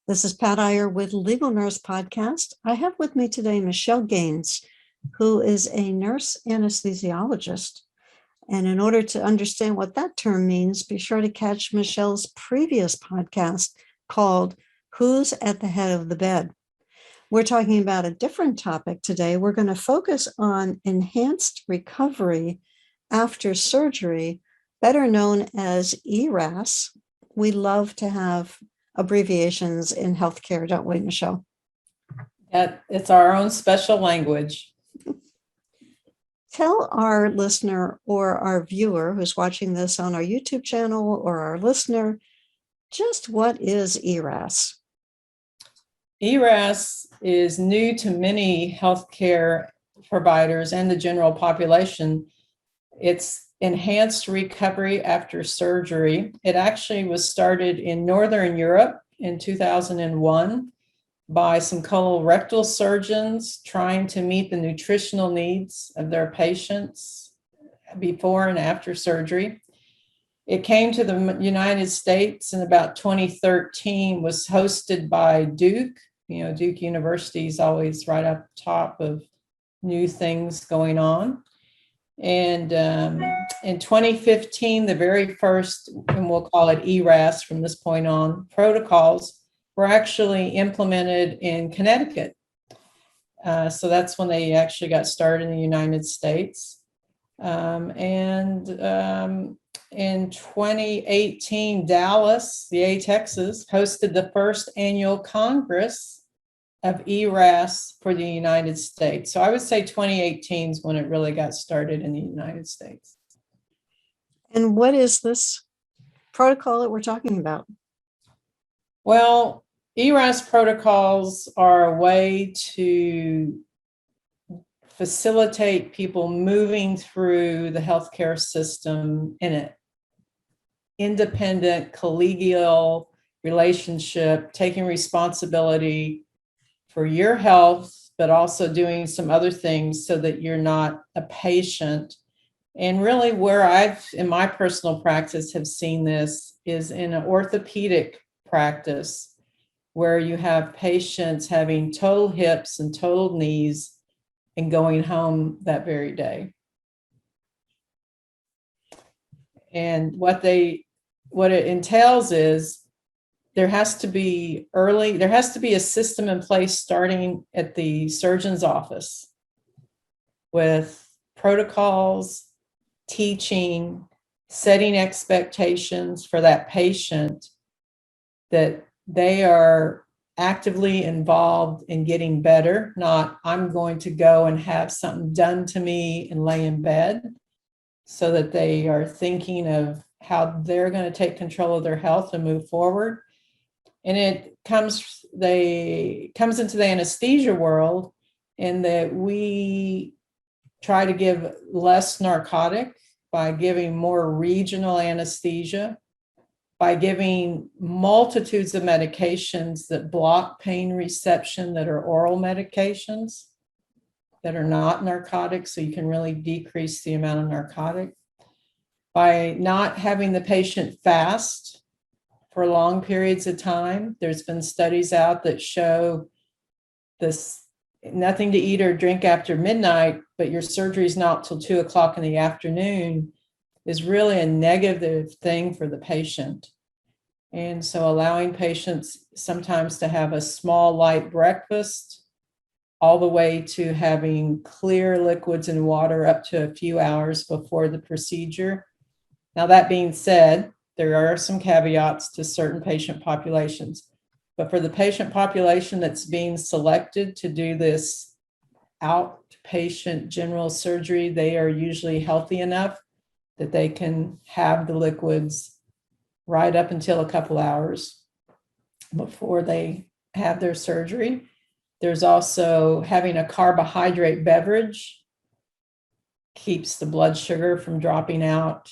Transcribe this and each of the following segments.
This is Pat Iyer with Legal Nurse Podcast. I have with me today Michelle Gaines, who is a nurse anesthesiologist. And in order to understand what that term means, be sure to catch Michelle's previous podcast called Who's at the Head of the Bed? We're talking about a different topic today. We're going to focus on enhanced recovery after surgery, better known as ERAS. We love to have abbreviations in healthcare, don't we, Michelle? It's our own special language. Tell our listener or our viewer who's watching this on our YouTube channel or our listener, just what is ERAS? ERAS is new to many healthcare providers and the general population. It's enhanced recovery after surgery. It actually was started in Northern Europe in 2001 by some colorectal surgeons trying to meet the nutritional needs of their patients before and after surgery. It came to the United States in about 2013, was hosted by Duke. Duke University is always right up top of new things going on. And in 2015, the very first, and we'll call it ERAS from this point on, protocols were actually implemented in Connecticut. So that's when they actually got started in the United States. In 2018, Dallas, VA, Texas, hosted the first annual Congress of ERAS for the United States. So I would say 2018 is when it really got started in the United States. And what is this protocol that we're talking about? Well, ERAS protocols are a way to facilitate people moving through the healthcare system in an independent, collegial relationship, taking responsibility for your health, but also doing some other things so that you're not a patient. And really where I've, in my personal practice, have seen this is in an orthopedic practice where you have patients having total hips and total knees and going home that very day. And what it entails is there has to be a system in place starting at the surgeon's office with protocols, teaching, setting expectations for that patient that they are actively involved in getting better, not I'm going to go and have something done to me and lay in bed, so that they are thinking of how they're going to take control of their health and move forward. And it comes into the anesthesia world in that we try to give less narcotic by giving more regional anesthesia, by giving multitudes of medications that block pain reception that are oral medications that are not narcotics, so you can really decrease the amount of narcotic. By not having the patient fast for long periods of time. There's been studies out that show this nothing to eat or drink after midnight, but your surgery is not till 2:00 in the afternoon is really a negative thing for the patient. And so allowing patients sometimes to have a small light breakfast all the way to having clear liquids and water up to a few hours before the procedure. Now, that being said, there are some caveats to certain patient populations, but for the patient population that's being selected to do this outpatient general surgery, they are usually healthy enough that they can have the liquids right up until a couple hours before they have their surgery. There's also having a carbohydrate beverage keeps the blood sugar from dropping out,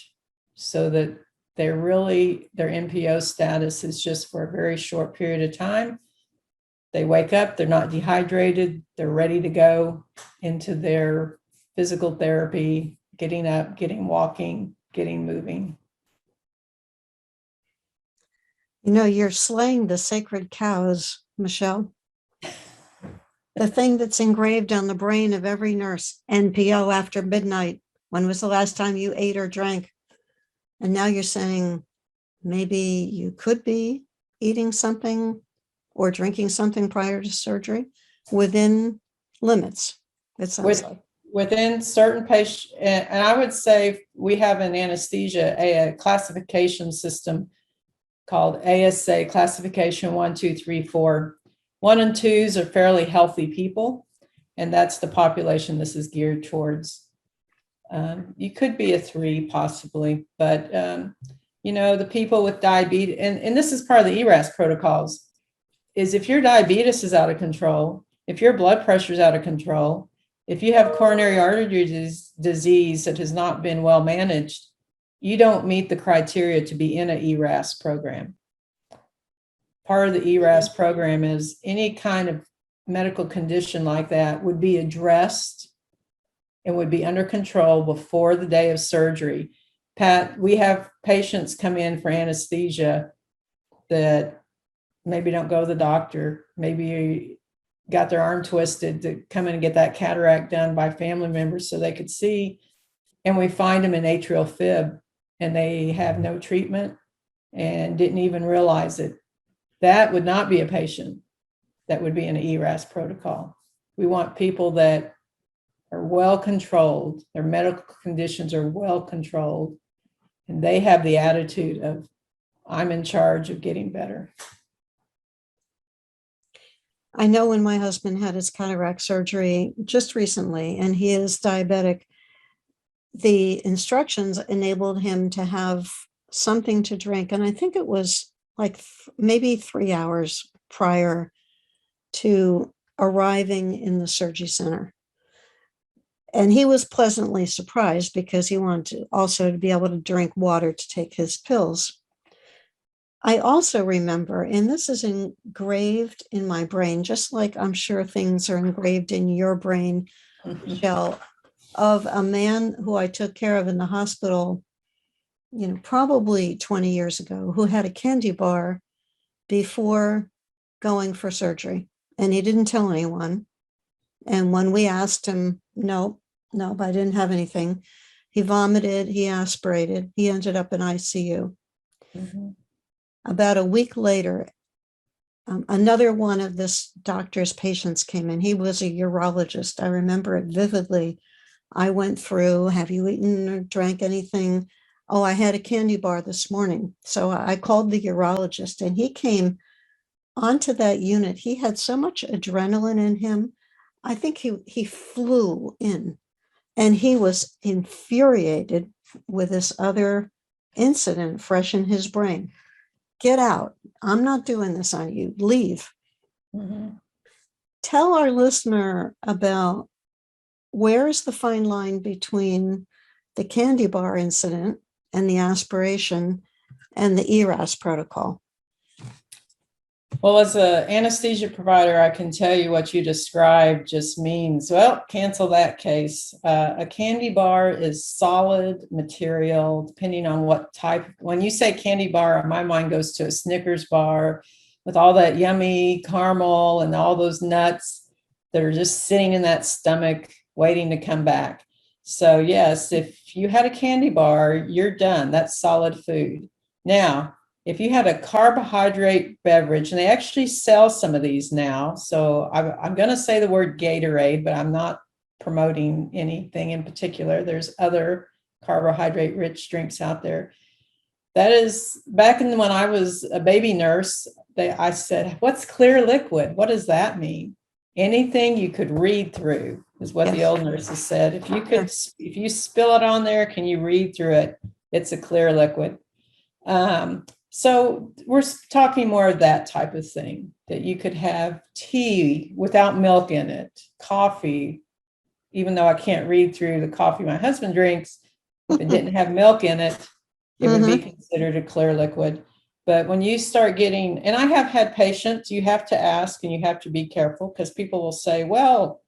so that their NPO status is just for a very short period of time. They wake up, they're not dehydrated, they're ready to go into their physical therapy, getting up, getting walking, getting moving. You know, you're slaying the sacred cows, Michelle. The thing that's engraved on the brain of every nurse, NPO after midnight. When was the last time you ate or drank? And now you're saying maybe you could be eating something or drinking something prior to surgery within limits, it sounds like. Within certain patients, and I would say we have an anesthesia, a classification system called ASSA Classification 1, 2, 3, 4. 1 and 2s are fairly healthy people, and that's the population this is geared towards. You could be a 3 possibly, but the people with diabetes, and this is part of the ERAS protocols, is if your diabetes is out of control, if your blood pressure is out of control, if you have coronary artery disease that has not been well managed, you don't meet the criteria to be in an ERAS program. Part of the ERAS program is any kind of medical condition like that would be addressed and would be under control before the day of surgery. Pat, we have patients come in for anesthesia that maybe don't go to the doctor, maybe got their arm twisted to come in and get that cataract done by family members so they could see, and we find them in atrial fib and they have no treatment and didn't even realize it. That would not be a patient that would be in an ERAS protocol. We want people that are well controlled, their medical conditions are well controlled, and they have the attitude of, I'm in charge of getting better. I know when my husband had his cataract surgery just recently, and he is diabetic, the instructions enabled him to have something to drink. And I think it was like maybe 3 hours prior to arriving in the surgery center. And he was pleasantly surprised because he wanted to also to be able to drink water to take his pills. I also remember, and this is engraved in my brain, just like I'm sure things are engraved in your brain, Michelle, of a man who I took care of in the hospital, probably 20 years ago, who had a candy bar before going for surgery. And he didn't tell anyone. And when we asked him, no, I didn't have anything. He vomited, he aspirated, he ended up in ICU. Mm-hmm. About a week later, another one of this doctor's patients came in. He was a urologist. I remember it vividly. I went through, have you eaten or drank anything? Oh, I had a candy bar this morning. So I called the urologist and he came onto that unit. He had so much adrenaline in him. I think he flew in, and he was infuriated with this other incident fresh in his brain. Get out. I'm not doing this on you. Leave. Mm-hmm. Tell our listener about where is the fine line between the candy bar incident and the aspiration and the ERAS protocol. Well, as an anesthesia provider, I can tell you what you described just means, well, cancel that case. A candy bar is solid material, depending on what type. When you say candy bar, my mind goes to a Snickers bar with all that yummy caramel and all those nuts that are just sitting in that stomach waiting to come back. So yes, if you had a candy bar, you're done. That's solid food. Now, if you had a carbohydrate beverage, and they actually sell some of these now, so I'm going to say the word Gatorade, but I'm not promoting anything in particular. There's other carbohydrate-rich drinks out there. That is, back in when I was a baby nurse, I said, what's clear liquid? What does that mean? Anything you could read through is what the old nurses said. If you spill it on there, can you read through it? It's a clear liquid. So we're talking more of that type of thing, that you could have tea without milk in it, coffee, even though I can't read through the coffee my husband drinks, if it didn't have milk in it, it would be considered a clear liquid. But when you start getting, and I have had patients, you have to ask and you have to be careful because people will say, well,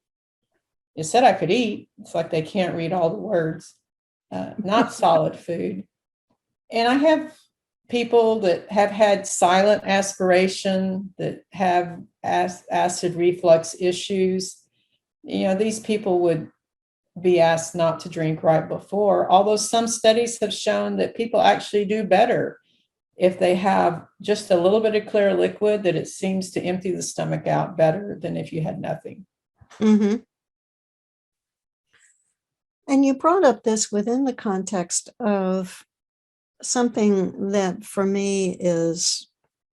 it said I could eat. It's like they can't read all the words, not solid food. And I have people that have had silent aspiration, that have acid reflux issues, these people would be asked not to drink right before, although some studies have shown that people actually do better if they have just a little bit of clear liquid, that it seems to empty the stomach out better than if you had nothing. Mm-hmm. And you brought up this within the context of something that for me is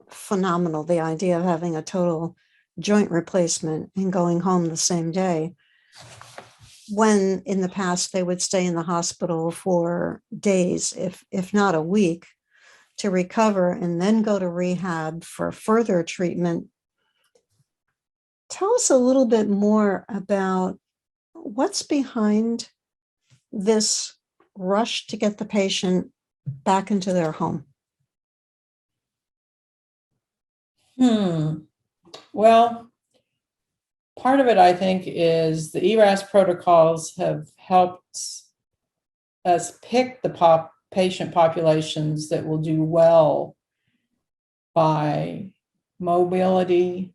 phenomenal, the idea of having a total joint replacement and going home the same day, when in the past they would stay in the hospital for days, if not a week, to recover and then go to rehab for further treatment. Tell us a little bit more about what's behind this rush to get the patient back into their home. Well, part of it, I think, is the ERAS protocols have helped us pick the patient populations that will do well by mobility,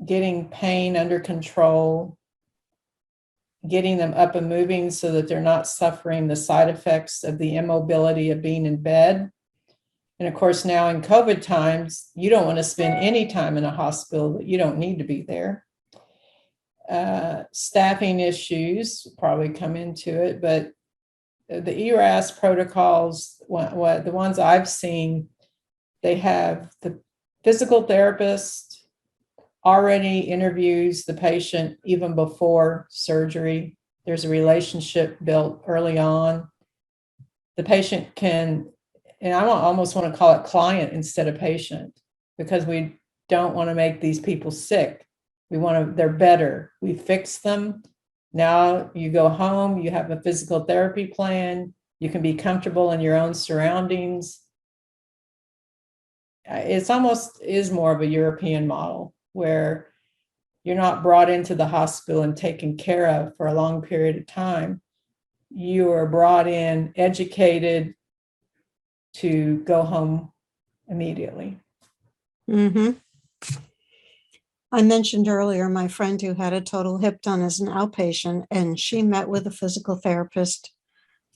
getting pain under control, getting them up and moving so that they're not suffering the side effects of the immobility of being in bed. And of course, now in COVID times, you don't want to spend any time in a hospital that you don't need to be there. Staffing issues probably come into it, but the ERAS protocols, the ones I've seen, they have the physical therapist already interviews the patient even before surgery. There's a relationship built early on. The patient can, and I almost want to call it client instead of patient, because we don't want to make these people sick. They're better. We fix them. Now you go home, you have a physical therapy plan, you can be comfortable in your own surroundings. It's almost is more of a European model where you're not brought into the hospital and taken care of for a long period of time. You are brought in, educated to go home immediately. Mm-hmm. I mentioned earlier my friend who had a total hip done as an outpatient, and she met with a physical therapist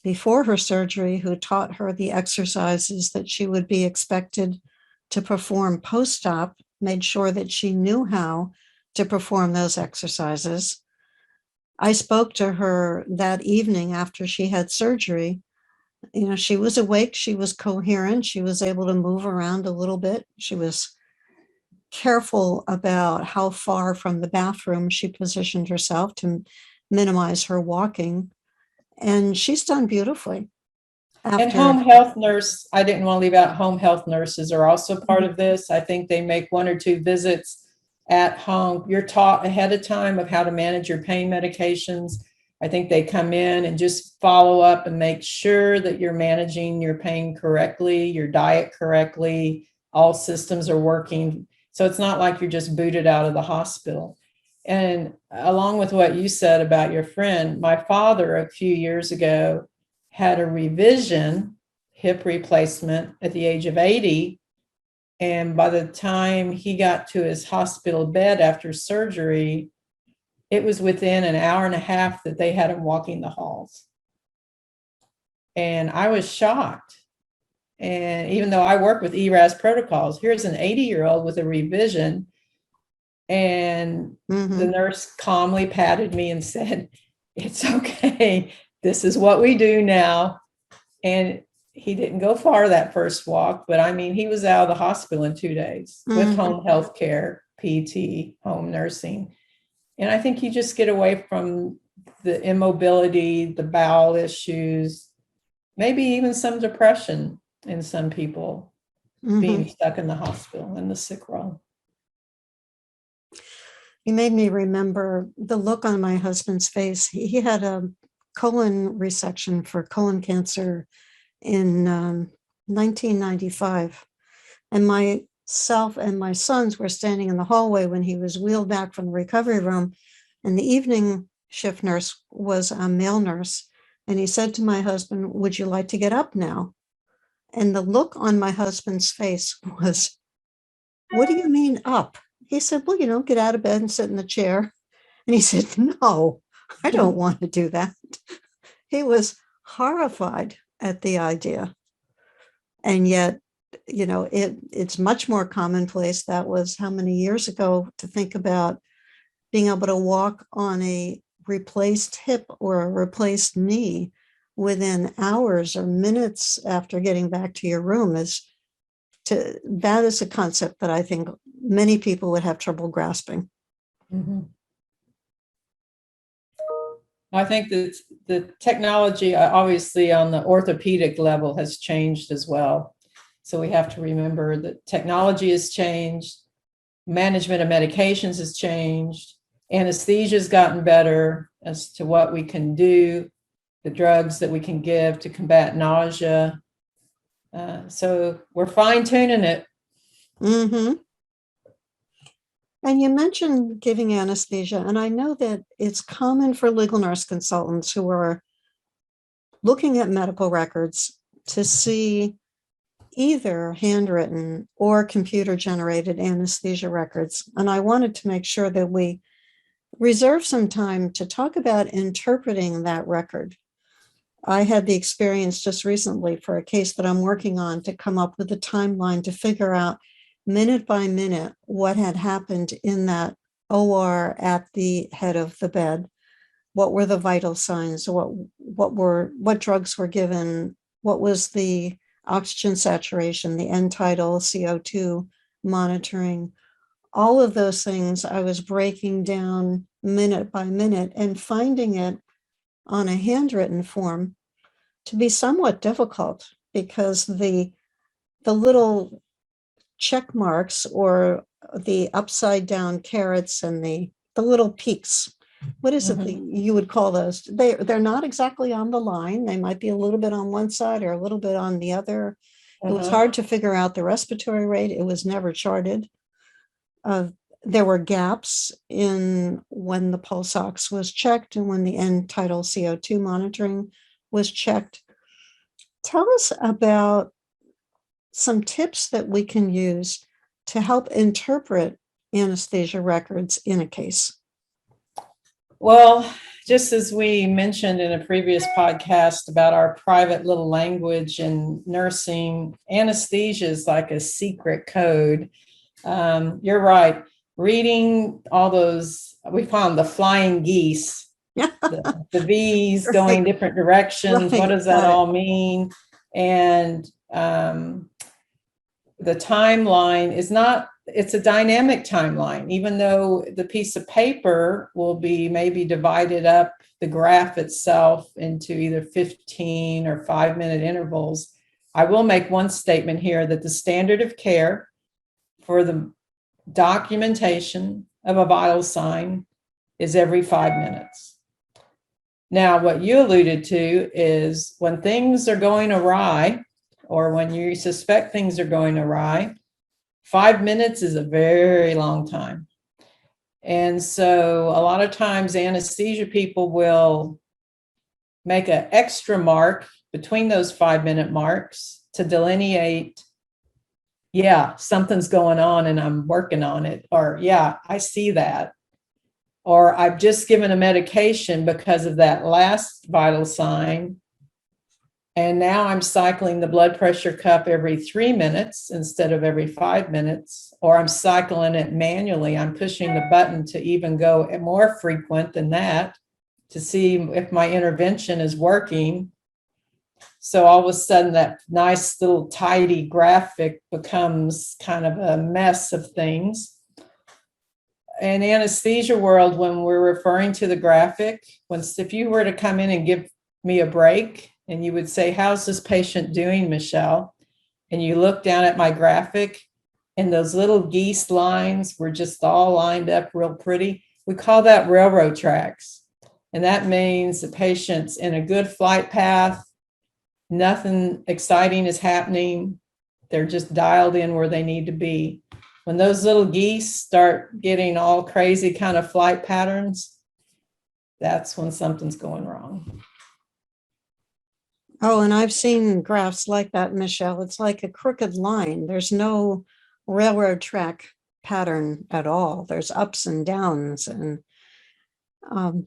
before her surgery who taught her the exercises that she would be expected to perform post-op, made sure that she knew how to perform those exercises. I spoke to her that evening after she had surgery. She was awake, she was coherent, she was able to move around a little bit. She was careful about how far from the bathroom she positioned herself to minimize her walking. And she's done beautifully. And home health nurse, I didn't want to leave out, home health nurses are also part of this. I think they make 1 or 2 visits at home. You're taught ahead of time of how to manage your pain medications. I think they come in and just follow up and make sure that you're managing your pain correctly, your diet correctly, all systems are working. So it's not like you're just booted out of the hospital. And along with what you said about your friend, my father a few years ago had a revision hip replacement at the age of 80. And by the time he got to his hospital bed after surgery, it was within an hour and a half that they had him walking the halls. And I was shocked. And even though I work with ERAS protocols, here's an 80-year-old with a revision. And the nurse calmly patted me and said, "It's okay. This is what we do now." And he didn't go far that first walk, but I mean, he was out of the hospital in 2 days with home health care, PT, home nursing. And I think you just get away from the immobility, the bowel issues, maybe even some depression in some people being stuck in the hospital in the sick room. You made me remember the look on my husband's face. He had a colon resection for colon cancer in 1995. And myself and my sons were standing in the hallway when he was wheeled back from the recovery room. And the evening shift nurse was a male nurse. And he said to my husband, "Would you like to get up now?" And the look on my husband's face was, what do you mean up? He said, well, get out of bed and sit in the chair. And he said, no, I don't want to do that. He was horrified at the idea. And yet, it's much more commonplace. That was how many years ago to think about being able to walk on a replaced hip or a replaced knee within hours or minutes after getting back to your room that is a concept that I think many people would have trouble grasping. Mm-hmm. I think that the technology, obviously on the orthopedic level, has changed as well. So we have to remember that technology has changed, management of medications has changed, anesthesia has gotten better as to what we can do, the drugs that we can give to combat nausea. So we're fine-tuning it. Mm-hmm. And you mentioned giving anesthesia, and I know that it's common for legal nurse consultants who are looking at medical records to see either handwritten or computer-generated anesthesia records. And I wanted to make sure that we reserve some time to talk about interpreting that record. I had the experience just recently for a case that I'm working on to come up with a timeline to figure out minute by minute what had happened in that OR at the head of the bed. What were the vital signs? What drugs were given? What was the oxygen saturation, the end tidal, CO2 monitoring? All of those things I was breaking down minute by minute and finding it on a handwritten form to be somewhat difficult because the little check marks or the upside down carrots and the little peaks. What is it that you would call those? They're not exactly on the line. They might be a little bit on one side or a little bit on the other. It was hard to figure out the respiratory rate. It was never charted. There were gaps in when the pulse ox was checked and when the end tidal CO2 monitoring was checked. Tell us about some tips that we can use to help interpret anesthesia records in a case. Well, just as we mentioned in a previous podcast about our private little language in nursing, anesthesia is like a secret code. You're right. Reading all those, we call them the flying geese, the V's going different directions. What does that all mean? And the timeline is not, it's a dynamic timeline, even though the piece of paper will be maybe divided up, the graph itself, into either 15 or 5-minute intervals. I will make one statement here that the standard of care for the documentation of a vital sign is every 5 minutes. Now, what you alluded to is when things are going awry, or when you suspect things are going awry, 5 minutes is a very long time. And so a lot of times anesthesia people will make an extra mark between those 5-minute marks to delineate, yeah, something's going on and I'm working on it, or yeah, I see that. Or I've just given a medication because of that last vital sign, and now I'm cycling the blood pressure cuff every 3 minutes instead of every 5 minutes, or I'm cycling it manually. I'm pushing the button to even go more frequent than that to see if my intervention is working. So all of a sudden that nice little tidy graphic becomes kind of a mess of things. In anesthesia world, when we're referring to the graphic, if you were to come in and give me a break and you would say, how's this patient doing, Michelle? And you look down at my graphic and those little geese lines were just all lined up real pretty. We call that railroad tracks. And that means the patient's in a good flight path. Nothing exciting is happening. They're just dialed in where they need to be. When those little geese start getting all crazy kind of flight patterns, that's when something's going wrong. Oh, and I've seen graphs like that, Michelle. It's like a crooked line. There's no railroad track pattern at all. There's ups and downs, and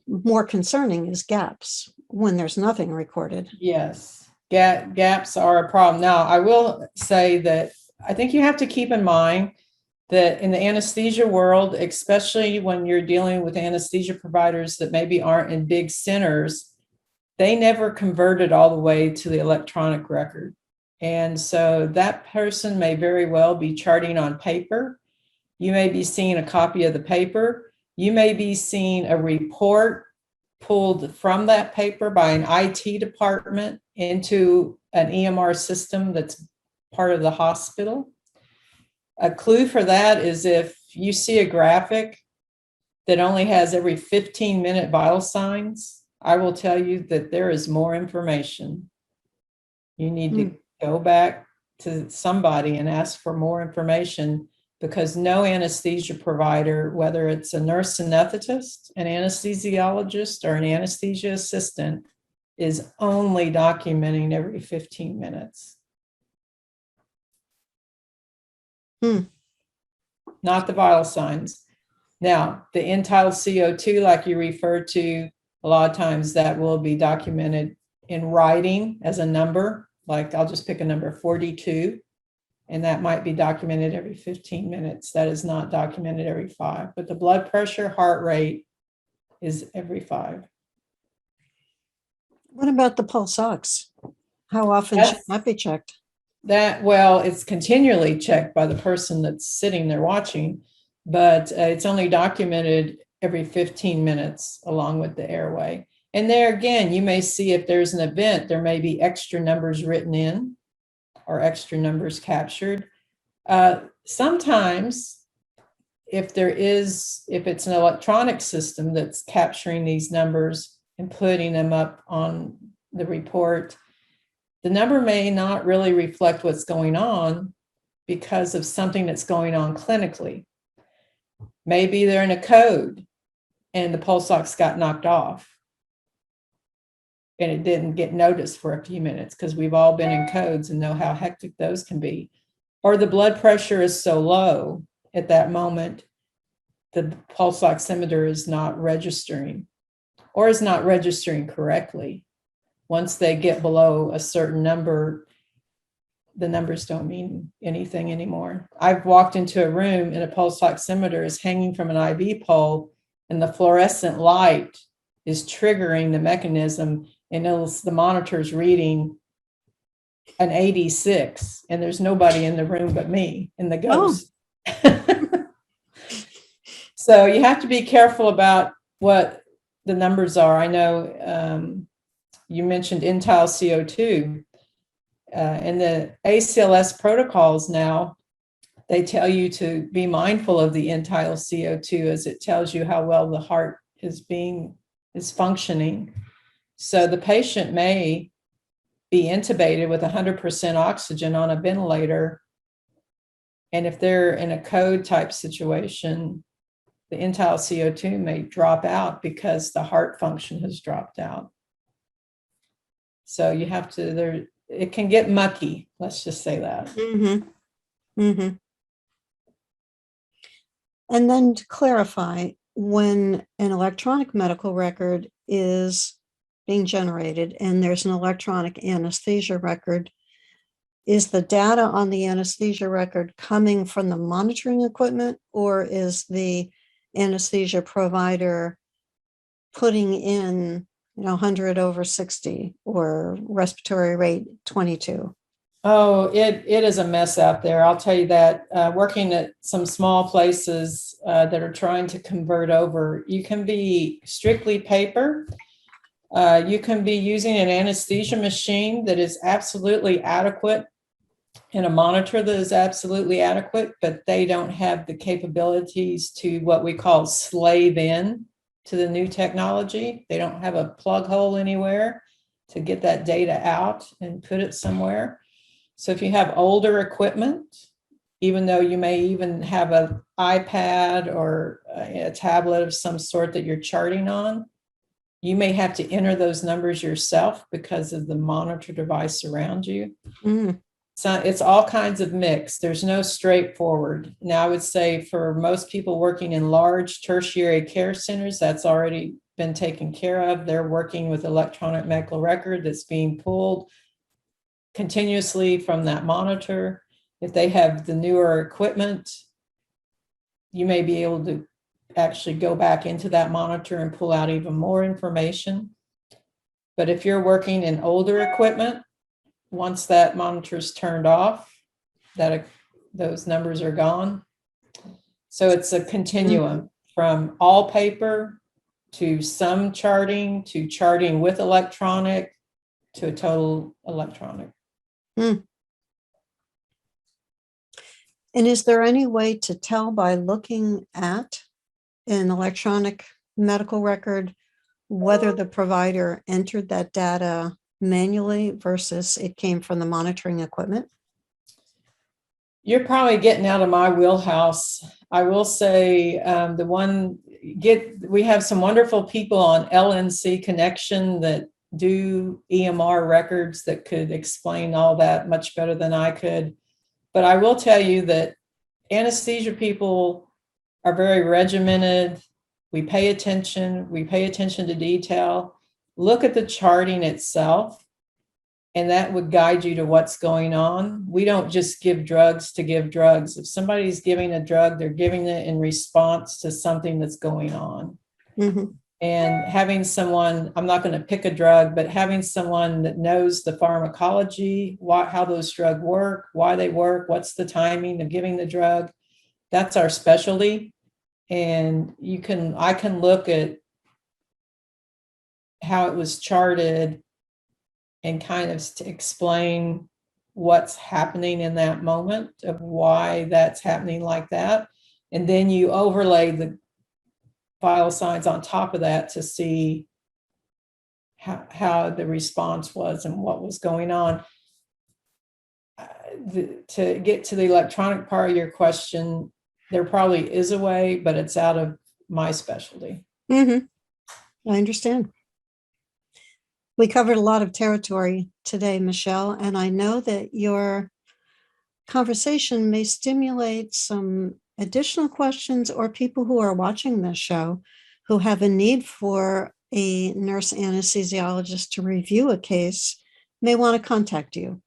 more concerning is gaps when there's nothing recorded. Yes, gaps are a problem. Now, I will say that I think you have to keep in mind that in the anesthesia world, especially when you're dealing with anesthesia providers that maybe aren't in big centers, they never converted all the way to the electronic record. And so that person may very well be charting on paper. You may be seeing a copy of the paper. You may be seeing a report pulled from that paper by an IT department into an EMR system that's part of the hospital. A clue for that is if you see a graphic that only has every 15-minute vital signs, I will tell you that there is more information. You need to go back to somebody and ask for more information, because no anesthesia provider, whether it's a nurse anesthetist, an anesthesiologist, or an anesthesia assistant, is only documenting every 15 minutes. Not the vital signs. Now, the end-tidal CO2, like you referred to, a lot of times that will be documented in writing as a number, like I'll just pick a number 42, and that might be documented every 15 minutes. That is not documented every 5, but the blood pressure, heart rate is every 5. What about the pulse ox? How often should that be checked? Well, it's continually checked by the person that's sitting there watching, but it's only documented every 15 minutes along with the airway. And there again, you may see if there's an event, there may be extra numbers written in or extra numbers captured. Sometimes if it's an electronic system that's capturing these numbers and putting them up on the report, the number may not really reflect what's going on because of something that's going on clinically. Maybe they're in a code and the pulse ox got knocked off and it didn't get noticed for a few minutes, because we've all been in codes and know how hectic those can be. Or the blood pressure is so low at that moment, the pulse oximeter is not registering or is not registering correctly. Once they get below a certain number, the numbers don't mean anything anymore. I've walked into a room and a pulse oximeter is hanging from an IV pole and the fluorescent light is triggering the mechanism, and the monitor's reading an 86, and there's nobody in the room but me and the ghost. Oh. So you have to be careful about what the numbers are. I know you mentioned end-tidal CO2. In the ACLS protocols now, they tell you to be mindful of the end-tidal CO2, as it tells you how well the heart is functioning. So the patient may be intubated with 100% oxygen on a ventilator, and if they're in a code type situation, the end-tidal CO2 may drop out because the heart function has dropped out. So you have to, it can get mucky, let's just say that. And then to clarify, when an electronic medical record is being generated and there's an electronic anesthesia record, is the data on the anesthesia record coming from the monitoring equipment, or is the anesthesia provider putting in 100/60 or respiratory rate 22? Oh, it is a mess out there. I'll tell you that. Working at some small places that are trying to convert over, you can be strictly paper. You can be using an anesthesia machine that is absolutely adequate and a monitor that is absolutely adequate, but they don't have the capabilities to what we call slave in to the new technology. They don't have a plug hole anywhere to get that data out and put it somewhere. So if you have older equipment, even though you may even have an iPad or a tablet of some sort that you're charting on, You may have to enter those numbers yourself because of the monitor device around you. Mm, So it's all kinds of mix. There's no straightforward. Now, I would say for most people working in large tertiary care centers, that's already been taken care of. They're working with electronic medical record that's being pulled continuously from that monitor. If they have the newer equipment, you may be able to actually go back into that monitor and pull out even more information. But if you're working in older equipment, once that monitor is turned off, those numbers are gone. So it's a continuum from all paper to some charting to charting with electronic to a total electronic. mm. And is there any way to tell by looking at an electronic medical record whether the provider entered that data manually versus it came from the monitoring equipment? You're probably getting out of my wheelhouse. I will say we have some wonderful people on LNC Connection that do EMR records that could explain all that much better than I could. But I will tell you that anesthesia people are very regimented. We pay attention to detail. Look at the charting itself, and that would guide you to what's going on. We don't just give drugs to give drugs. If somebody's giving a drug, they're giving it in response to something that's going on. Mm-hmm. And having someone, I'm not going to pick a drug, but having someone that knows the pharmacology, how those drugs work, why they work, what's the timing of giving the drug, that's our specialty. And I can look at how it was charted and kind of to explain what's happening in that moment of why that's happening like that. And then you overlay the vital signs on top of that to see how the response was and what was going on. To get to the electronic part of your question, there probably is a way, but it's out of my specialty. Mm-hmm. I understand. We covered a lot of territory today, Michelle, and I know that your conversation may stimulate some additional questions or people who are watching this show who have a need for a nurse anesthesiologist to review a case may want to contact you.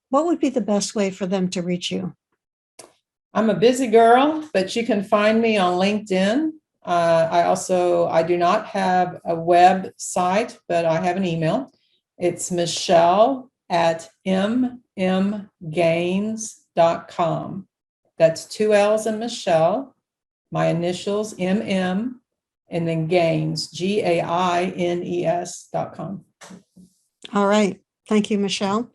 What would be the best way for them to reach you? I'm a busy girl, but you can find me on LinkedIn. I do not have a website, but I have an email. It's michelle@mmgaines.com. That's 2 L's in Michelle, my initials, MM, and then Gaines, GAINES.com. All right. Thank you, Michelle.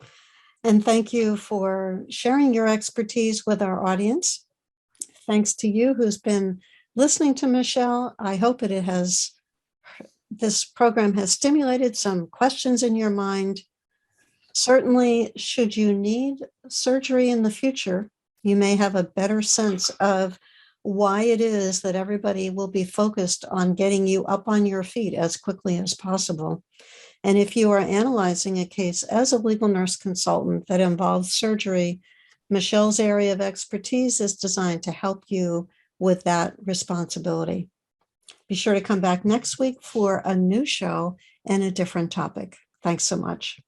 And thank you for sharing your expertise with our audience. Thanks to you who's been listening to Michelle. I hope this program has stimulated some questions in your mind. Certainly, should you need surgery in the future, you may have a better sense of why it is that everybody will be focused on getting you up on your feet as quickly as possible. And if you are analyzing a case as a legal nurse consultant that involves surgery, Michelle's area of expertise is designed to help you with that responsibility. Be sure to come back next week for a new show and a different topic. Thanks so much.